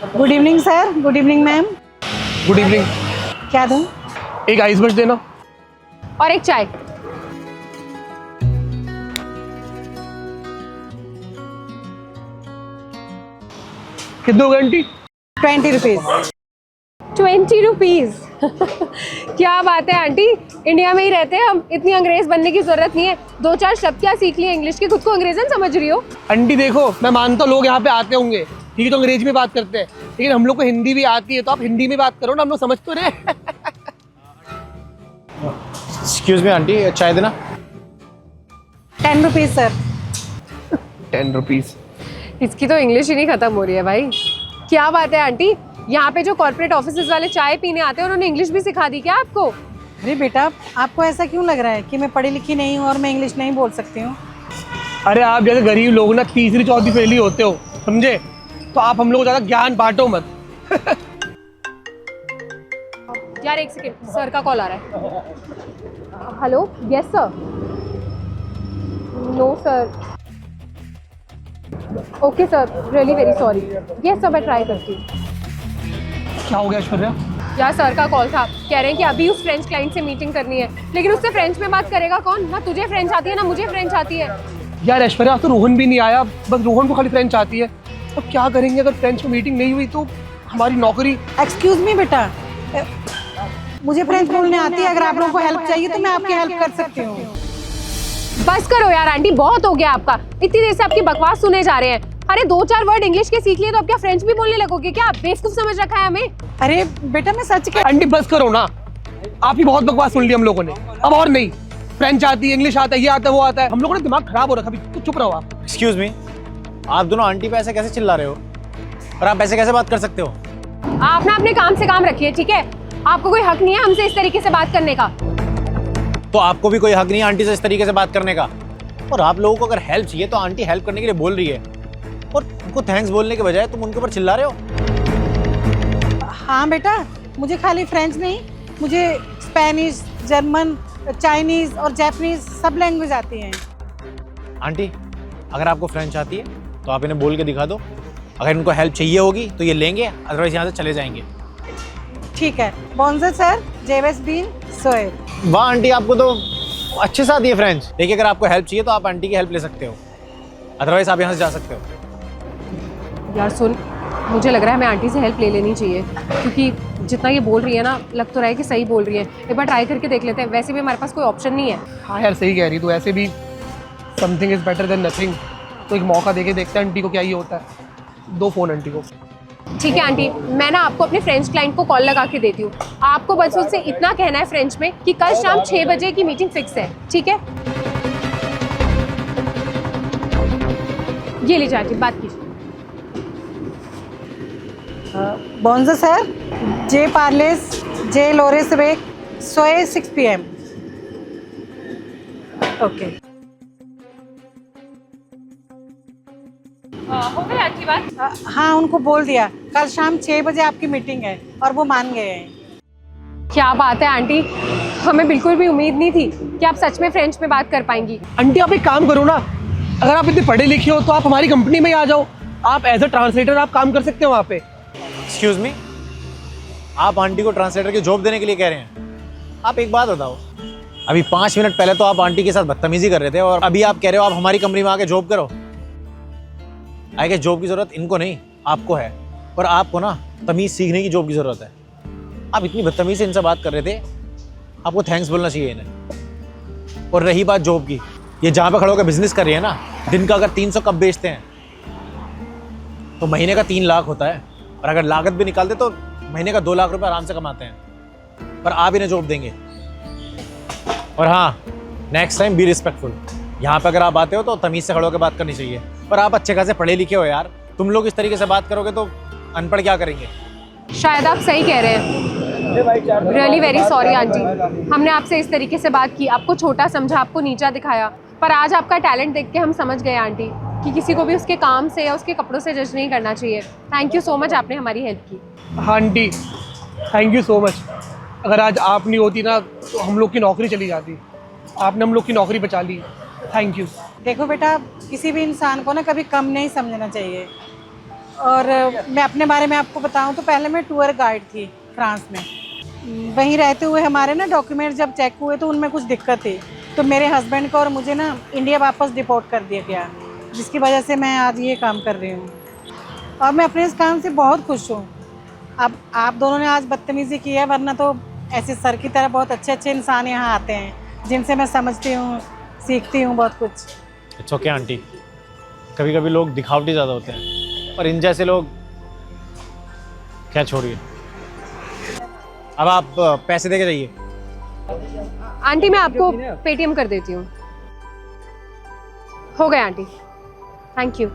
Good evening sir. Good evening ma'am. Good evening. क्या दूं? एक आइस बर्ड देना और एक चाय। कितने हो गए आंटी? 20 रुपीज़। 20 रुपीज। क्या बात है आंटी, इंडिया में ही रहते हैं हम, इतनी अंग्रेज बनने की जरूरत नहीं है। दो चार शब्द क्या सीख लिए इंग्लिश के, खुद को अंग्रेजन समझ रही हो? आंटी देखो, मैं मानता हूँ लोग यहाँ पे आते होंगे, ठीक है, तो अंग्रेजी में बात करते हैं, लेकिन हम लोग को हिंदी भी आती है, तो आप हिंदी में बात करो ना, हम लोग समझ तो रहे। एक्सक्यूज मी आंटी, चाय देना। 10 रुपीज़ सर। 10 रुपीज। इसकी तो इंग्लिश ही नहीं खत्म हो रही है भाई। क्या बात है आंटी, यहाँ पे जो कॉर्पोरेट ऑफिसेज वाले चाय पीने आते हैं उन्होंने इंग्लिश भी सिखा दी क्या आपको? अरे बेटा, आपको ऐसा क्यों लग रहा है कि मैं पढ़ी लिखी नहीं हूँ और मैं इंग्लिश नहीं बोल सकती हूँ? अरे आप जैसे गरीब लोग ना तीसरी चौथी फेली होते हो, समझे? तो आप हम लोग को ज्यादा ज्ञान बांटो मत। यार एक सेकंड, सर का कॉल आ रहा है। Hello, yes sir. No sir. Okay sir, really very sorry. Yes sir, मैं ट्राई करती हूँ। क्या हो गया ऐश्वर्या? यार सर का कॉल था, कह रहे हैं कि अभी उस फ्रेंच क्लाइंट से मीटिंग करनी है, लेकिन उससे फ्रेंच में बात करेगा कौन? ना तुझे फ्रेंच आती है ना मुझे फ्रेंच आती है। यार ऐश्वर्या, तो रोहन भी नहीं आया, बस रोहन को खाली फ्रेंच आती है। अब क्या करेंगे अगर फ्रेंच में मीटिंग नहीं हुई तो हमारी नौकरी। एक्सक्यूज मी बेटा, मुझे फ्रेंच बोलने आती है। अगर आप लोगों को हेल्प चाहिए तो मैं आपकी हेल्प कर सकती हूँ। बस करो यार आंटी, बहुत हो गया आपका। इतनी देर से आपकी बकवास सुने जा रहे हैं। अरे दो चार वर्ड इंग्लिश के सीख लिए तो अब क्या फ्रेंच भी बोलने लगोगे क्या? बेवकूफ समझ रखा है हमें। अरे बेटा, मैं सच कह। आंटी बस करो ना, आप ही बहुत बकवास सुन ली हम लोगों ने, अब और नहीं। फ्रेंच आती है, इंग्लिश आता है, ये आता है, वो आता है, हम लोगों ने दिमाग खराब हो रखा। अभी तो चुप रहो आप। एक्सक्यूज मी, आप दोनों आंटी पे ऐसे कैसे चिल्ला रहे हो और आप ऐसे कैसे बात कर सकते हो? आप ना अपने काम से काम रखिए, ठीक है? आपको कोई हक नहीं है हमसे इस तरीके से बात करने का। तो आपको भी कोई हक नहीं है आंटी से इस तरीके से बात करने का। और आप लोगों को अगर हेल्प चाहिए तो आंटी हेल्प करने के लिए बोल रही है, और उनको थैंक्स बोलने के बजाय तुम उनके ऊपर चिल्ला रहे हो। हाँ बेटा, मुझे खाली फ्रेंच नहीं, मुझे स्पेनिश, जर्मन, चाइनीज़ और जापानीज़ सब लैंग्वेज आती हैं। आंटी, अगर आपको फ्रेंच आती है तो आप इन्हें बोल के दिखा दो। अगर इनको हेल्प चाहिए होगी तो ये लेंगे, अदरवाइज यहाँ से चले जाएंगे। ठीक है। बॉन्जर सर, जेवेस बीन सोए। वाह आंटी, आपको तो अच्छे से आती है फ्रेंच। देखिए, अगर आपको हेल्प चाहिए तो आप आंटी की हेल्प ले सकते हो, अदरवाइज आप यहाँ से जा सकते हो। यार सुन, मुझे लग रहा है हमें आंटी से हेल्प ले लेनी चाहिए, क्योंकि जितना ये बोल रही है ना, लग तो रहा है कि सही बोल रही है। एक बार ट्राई करके देख लेते हैं, वैसे भी हमारे पास कोई ऑप्शन नहीं है। हाँ यार, सही कह रही तू, ऐसे भी something is better than nothing. तो एक मौका देके देखते हैं आंटी को क्या ये होता है। दो फोन आंटी को। ठीक है आंटी, मैं ना आपको अपने फ्रेंच क्लाइंट को कॉल लगा के देती हूँ। आपको बस उससे इतना कहना है फ्रेंच में कि कल शाम 6 बजे की मीटिंग फिक्स है, ठीक है? ये लीजिए आंटी, बात कीजिए। बॉन्जर सर, जे पार्लेस, जे लोरेस वेक, सोए 6 PM। ओके। हो गई आंटी बात? हाँ, उनको बोल दिया कल शाम 6 बजे आपकी मीटिंग है और वो मान गए हैं। क्या बात है आंटी, हमें बिल्कुल भी उम्मीद नहीं थी कि आप सच में फ्रेंच में बात कर पाएंगी। आंटी आप एक काम करो ना, अगर आप इतने पढ़े लिखे हो तो आप हमारी कंपनी में ही आ जाओ। आप एज अ ट्रांसलेटर आप काम कर सकते हो वहाँ पे। एक्सक्यूज मी, आप आंटी को ट्रांसलेटर की जॉब देने के लिए कह रहे हैं? आप एक बात बताओ, अभी 5 मिनट पहले तो आप आंटी के साथ बदतमीजी कर रहे थे, और अभी आप कह रहे हो आप हमारी कंपनी में आके जॉब करो। आई गेस जॉब की जरूरत इनको नहीं, आपको है। पर आपको ना तमीज़ सीखने की जॉब की ज़रूरत है। आप इतनी बदतमीज़ी से इनसे बात कर रहे थे, आपको थैंक्स बोलना चाहिए इन्हें। और रही बात जॉब की, ये जहाँ पे खड़े होकर बिजनेस कर रही है ना, दिन का अगर 300 कप बेचते हैं तो महीने का 3 लाख होता है, और अगर लागत भी निकालते तो महीने का 2 लाख रुपए आराम से कमाते हैं। पर आप इन्हें जॉब देंगे। और हाँ, नेक्स्ट टाइम बी रिस्पेक्टफुल। यहाँ पे अगर आप आते हो तो तमीज़ से खड़े होकर बात करनी चाहिए। पर आप अच्छे खासे पढ़े लिखे हो यार, तुम लोग इस तरीके से बात करोगे तो अनपढ़ क्या करेंगे? शायद आप सही कह रहे हैं। रियली वेरी सॉरी आंटी, हमने आपसे इस तरीके से बात की, आपको छोटा समझा, आपको नीचा दिखाया। पर आज आपका टैलेंट देख के हम समझ गए आंटी कि किसी को भी उसके काम से या उसके कपड़ों से जज नहीं करना चाहिए। थैंक यू सो मच, आपने हमारी हेल्प की। हाँ aunty, thank you so much. अगर आज आप नहीं होती ना तो हम लोग की नौकरी चली जाती। आपने हम लोग की नौकरी बचा ली, थैंक यू। देखो बेटा, किसी भी इंसान को ना कभी कम नहीं समझना चाहिए। और मैं अपने बारे में आपको बताऊं तो पहले मैं टूर गाइड थी फ्रांस में। वहीं रहते हुए हमारे ना डॉक्यूमेंट जब चेक हुए तो उनमें कुछ दिक्कत थी, तो मेरे हस्बैंड को और मुझे ना इंडिया वापस डिपोर्ट कर दिया गया, जिसकी वजह से मैं आज ये काम कर रही हूँ और मैं अपने इस काम से बहुत खुश हूँ। अब आप दोनों ने आज बदतमीज़ी की है, वरना तो ऐसे सर की तरह बहुत अच्छे अच्छे इंसान यहाँ आते हैं जिनसे मैं समझती हूँ, सीखती हूँ बहुत कुछ। इट्स ओके आंटी, कभी कभी लोग दिखावटी ज़्यादा होते हैं और इन जैसे लोग, क्या छोड़िए। अब आप पैसे दे के जाइए। आंटी मैं आपको पेटीएम कर देती हूँ। हो गया आंटी, थैंक यू।